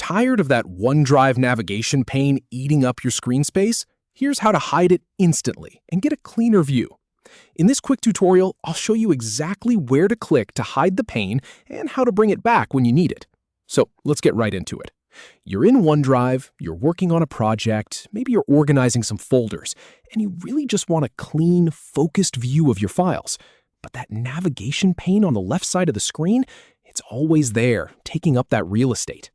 Tired of that OneDrive navigation pane eating up your screen space? Here's how to hide it instantly and get a cleaner view. In this quick tutorial, I'll show you exactly where to click to hide the pane and how to bring it back when you need it. So let's get right into it. You're in OneDrive, you're working on a project, maybe you're organizing some folders, and you really just want a clean, focused view of your files. But that navigation pane on the left side of the screen, it's always there, taking up that real estate.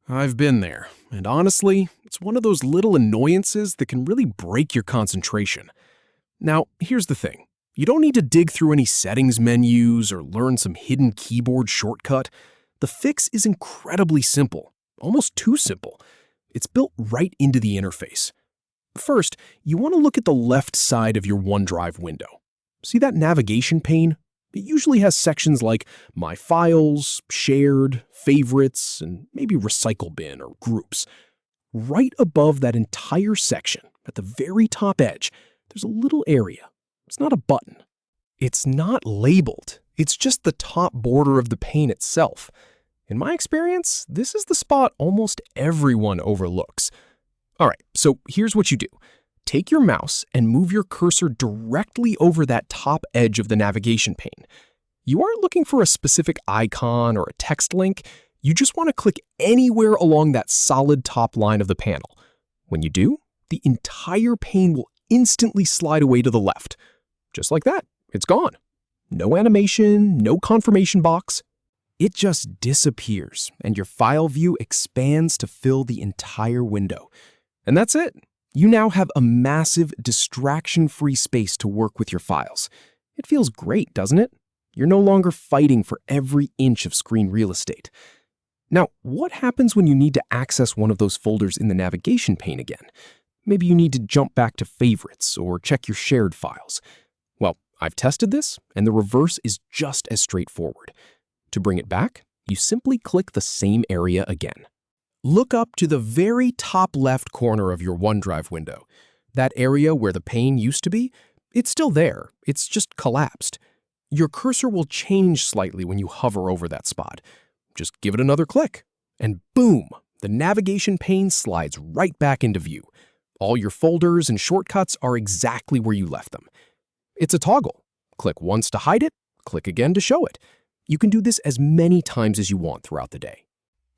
I've been there, and honestly, it's one of those little annoyances that can really break your concentration. Now, here's the thing. You don't need to dig through any settings menus or learn some hidden keyboard shortcut. The fix is incredibly simple, almost too simple. It's built right into the interface. First, you want to look at the left side of your OneDrive window. See that navigation pane? It usually has sections like My Files, Shared, Favorites, and maybe Recycle Bin or Groups. Right above that entire section, at the very top edge, there's a little area. It's not a button. It's not labeled. It's just the top border of the pane itself. In my experience, this is the spot almost everyone overlooks. All right, so here's what you do. Take your mouse and move your cursor directly over that top edge of the navigation pane. You aren't looking for a specific icon or a text link. You just want to click anywhere along that solid top line of the panel. When you do, the entire pane will instantly slide away to the left. Just like that, it's gone. No animation, no confirmation box. It just disappears, and your file view expands to fill the entire window. And that's it. You now have a massive, distraction-free space to work with your files. It feels great, doesn't it? You're no longer fighting for every inch of screen real estate. Now, what happens when you need to access one of those folders in the navigation pane again? Maybe you need to jump back to favorites or check your shared files. Well, I've tested this, and the reverse is just as straightforward. To bring it back, you simply click the same area again. Look up to the very top left corner of your OneDrive window. That area where the pane used to be, it's still there. It's just collapsed. Your cursor will change slightly when you hover over that spot. Just give it another click, and boom, the navigation pane slides right back into view. All your folders and shortcuts are exactly where you left them. It's a toggle. Click once to hide it, click again to show it. You can do this as many times as you want throughout the day.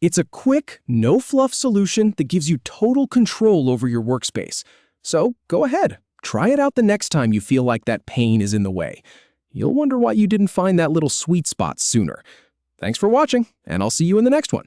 It's a quick, no-fluff solution that gives you total control over your workspace. So go ahead, try it out the next time you feel like that pane is in the way. You'll wonder why you didn't find that little sweet spot sooner. Thanks for watching, and I'll see you in the next one.